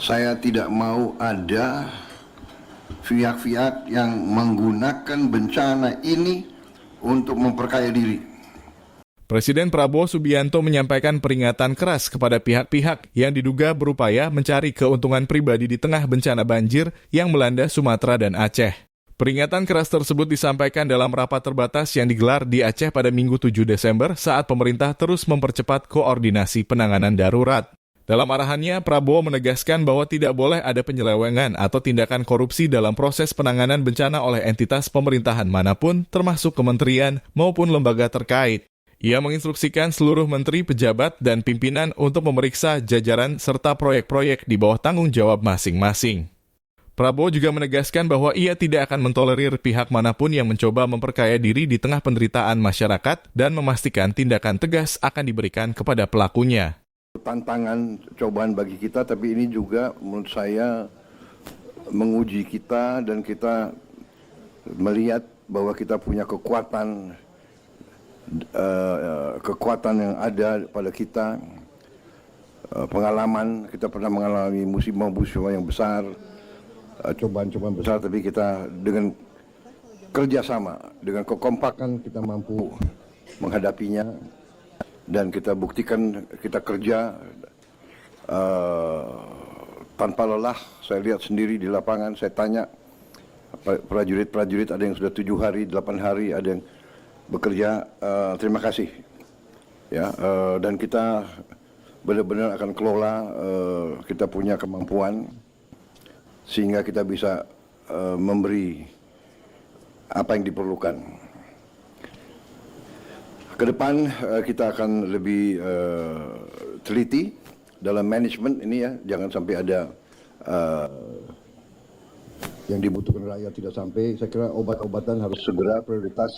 Saya tidak mau ada pihak-pihak yang menggunakan bencana ini untuk memperkaya diri. Presiden Prabowo Subianto menyampaikan peringatan keras kepada pihak-pihak yang diduga berupaya mencari keuntungan pribadi di tengah bencana banjir yang melanda Sumatera dan Aceh. Peringatan keras tersebut disampaikan dalam rapat terbatas yang digelar di Aceh pada Minggu 7 Desember saat pemerintah terus mempercepat koordinasi penanganan darurat. Dalam arahannya, Prabowo menegaskan bahwa tidak boleh ada penyelewengan atau tindakan korupsi dalam proses penanganan bencana oleh entitas pemerintahan manapun, termasuk kementerian maupun lembaga terkait. Ia menginstruksikan seluruh menteri, pejabat, dan pimpinan untuk memeriksa jajaran serta proyek-proyek di bawah tanggung jawab masing-masing. Prabowo juga menegaskan bahwa ia tidak akan mentolerir pihak manapun yang mencoba memperkaya diri di tengah penderitaan masyarakat dan memastikan tindakan tegas akan diberikan kepada pelakunya. Tantangan, cobaan bagi kita, tapi ini juga menurut saya menguji kita dan kita melihat bahwa kita punya kekuatan yang ada pada kita, pengalaman, kita pernah mengalami musibah-musibah yang besar, cobaan-cobaan besar, tapi kita dengan kerjasama, dengan kekompakan kita mampu menghadapinya, dan kita buktikan kita kerja tanpa lelah. Saya lihat sendiri di lapangan, saya tanya prajurit-prajurit, ada yang sudah 7 hari, 8 hari, ada yang bekerja. Terima kasih ya, dan kita benar-benar akan kelola, kita punya kemampuan sehingga kita bisa memberi apa yang diperlukan. Ke depan kita akan lebih teliti dalam manajemen ini ya, jangan sampai ada yang dibutuhkan rakyat tidak sampai. Saya kira obat-obatan harus segera prioritas.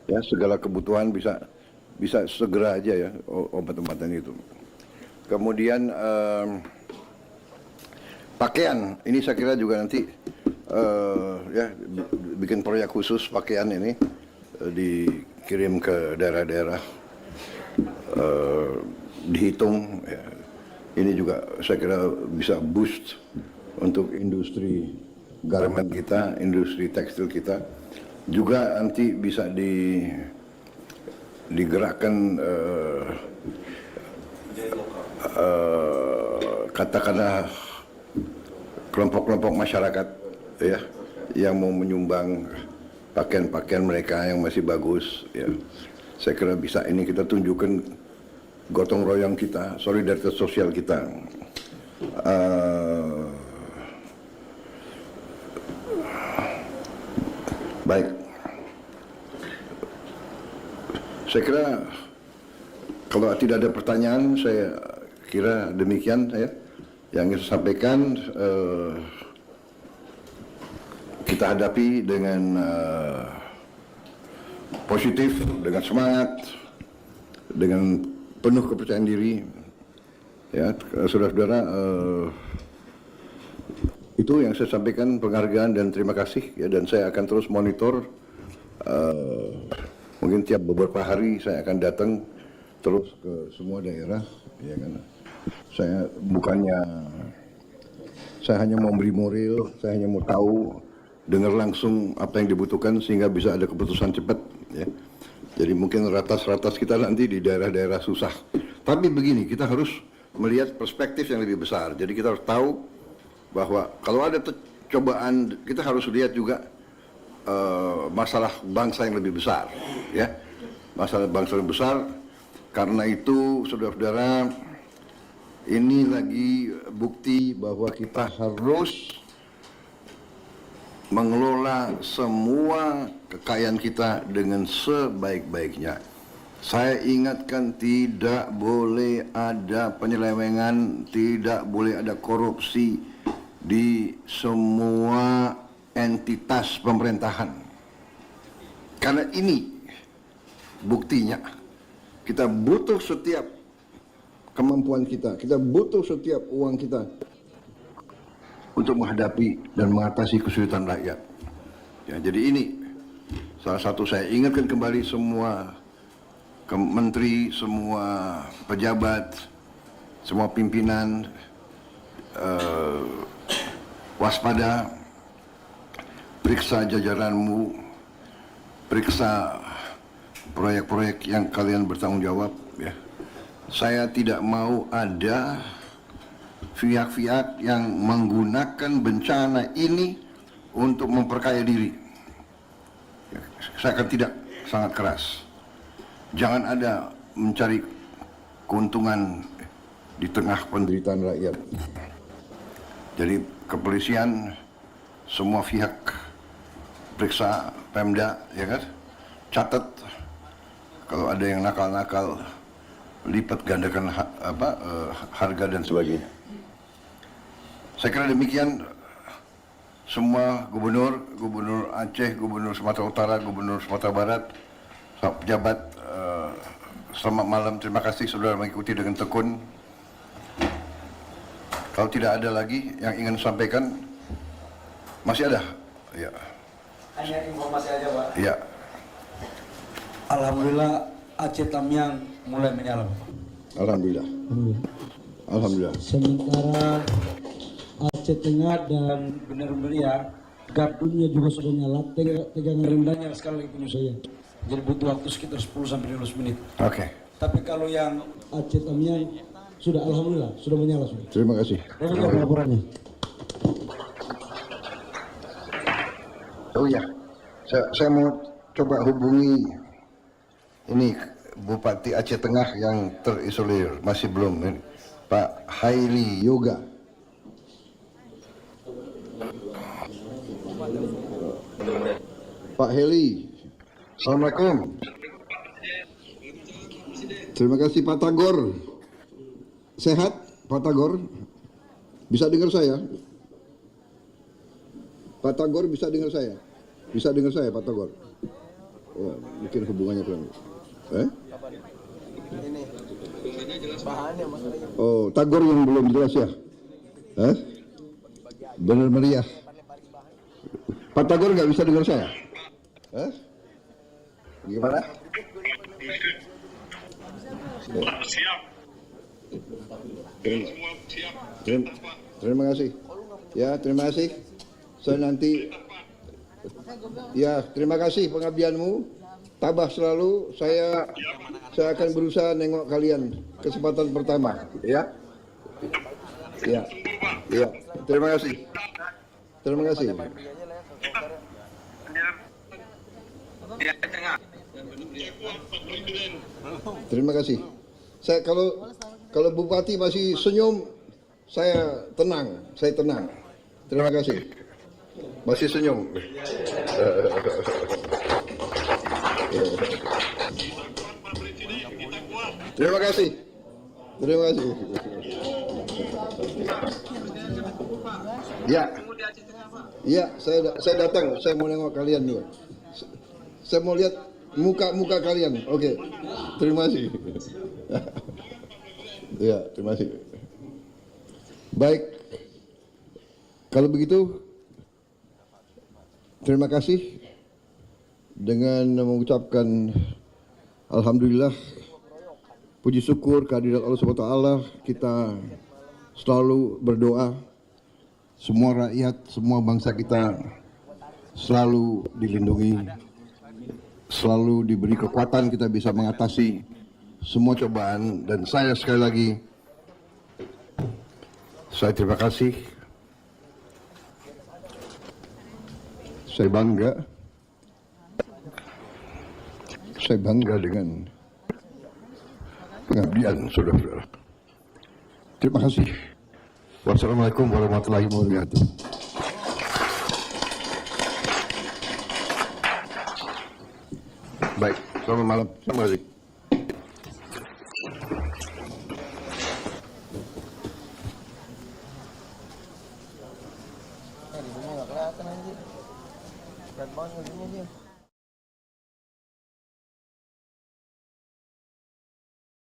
Ya, segala kebutuhan bisa segera aja ya, obat-obatan itu. Kemudian pakaian, ini saya kira juga nanti ya bikin proyek khusus pakaian ini, dikirim ke daerah-daerah, dihitung. Ya. Ini juga saya kira bisa boost untuk industri garment kita, industri tekstil kita. Juga nanti bisa digerakkan katakanlah kelompok-kelompok masyarakat ya, yang mau menyumbang pakaian-pakaian mereka yang masih bagus ya. Saya kira bisa ini kita tunjukkan gotong royong kita, solidaritas sosial kita. Baik, saya kira kalau tidak ada pertanyaan, saya kira demikian ya yang saya sampaikan. Kita hadapi dengan positif, dengan semangat, dengan penuh kepercayaan diri. Ya, saudara-saudara, itu yang saya sampaikan, penghargaan dan terima kasih ya, dan saya akan terus monitor. Mungkin tiap beberapa hari saya akan datang terus ke semua daerah ya kan. Saya hanya mau beri moral, saya hanya mau tahu, dengar langsung apa yang dibutuhkan sehingga bisa ada keputusan cepat ya. Jadi mungkin ratas-ratas kita nanti di daerah-daerah susah. Tapi begini, kita harus melihat perspektif yang lebih besar. Jadi kita harus tahu bahwa kalau ada cobaan, kita harus lihat juga masalah bangsa yang lebih besar ya. Masalah bangsa yang besar. Karena itu saudara-saudara, ini lagi bukti bahwa kita harus mengelola semua kekayaan kita dengan sebaik-baiknya. Saya ingatkan, tidak boleh ada penyelewengan, tidak boleh ada korupsi di semua entitas pemerintahan. Karena ini buktinya. Kita butuh setiap kemampuan kita butuh setiap uang kita untuk menghadapi dan mengatasi kesulitan rakyat. Ya, jadi ini salah satu saya ingatkan kembali semua menteri, semua pejabat, semua pimpinan, waspada, periksa jajaranmu, periksa proyek-proyek yang kalian bertanggung jawab. Ya. Saya tidak mau ada pihak-pihak yang menggunakan bencana ini untuk memperkaya diri. Ya, saya akan tidak, sangat keras. Jangan ada mencari keuntungan di tengah penderitaan rakyat. Jadi kepolisian, semua pihak periksa Pemda, ya kan? Catat kalau ada yang nakal-nakal, lipat gandakan harga dan sebagainya. Saya kira demikian. Semua gubernur, gubernur Aceh, gubernur Sumatera Utara, gubernur Sumatera Barat, pejabat, selamat malam. Terima kasih saudara mengikuti dengan tekun. Kalau tidak ada lagi yang ingin sampaikan, masih ada? Ya. Hanya informasi aja, Pak. Ya. Alhamdulillah Aceh Tamiang mulai menyala. Alhamdulillah. Alhamdulillah. Sementara Aceh Tengah dan Benar Meriah, gardunya juga sudah nyala, tegangan rendahnya sekali lagi punya saya. Jadi butuh waktu sekitar 10-15 menit. Oke. Tapi kalau yang Aceh Tamiang sudah alhamdulillah sudah menyala sudah. Terima kasih. Bagaimana laporannya? Oh ya, saya mau coba hubungi ini Bupati Aceh Tengah yang terisolir, masih belum ini, Pak Haili Yoga. Pak Heli, Assalamualaikum. Terima kasih Pak Tagor. Sehat Pak Tagor? Bisa dengar saya? Pak Tagor bisa dengar saya? Bisa dengar saya Pak Tagor? Oh, mungkin hubungannya kurang. Oh, Tagor yang belum jelas ya? Benar meriah. Pak Tagor nggak bisa dengar saya? Gimana? Siap. Terima kasih. Ya, terima kasih. Saya nanti. Ya, terima kasih pengabdianmu. Tabah selalu. Saya akan berusaha nengok kalian kesempatan pertama. Ya. Ya. Ya. Terima kasih. Terima kasih. Terima kasih. Saya kalau Bupati masih senyum, saya tenang. Saya tenang. Terima kasih. Masih senyum. Terima kasih. Terima kasih. Ya. Ya, saya datang. Saya mau nengok kalian juga. Saya mau lihat muka-muka kalian. Oke. Terima kasih. Ya, terima kasih. Baik. Kalau begitu, terima kasih dengan mengucapkan alhamdulillah, puji syukur kehadirat Allah Subhanahu wa taala, kita selalu berdoa semua rakyat, semua bangsa kita selalu dilindungi, selalu diberi kekuatan, kita bisa mengatasi semua cobaan. Dan saya sekali lagi, saya terima kasih. Saya bangga dengan pengabdian saudara-saudara. Terima kasih. Wassalamualaikum warahmatullahi wabarakatuh. Baik, selamat malam. Terima kasih. Di sini nggak kelihatan anjir. Berat banget di sini dia.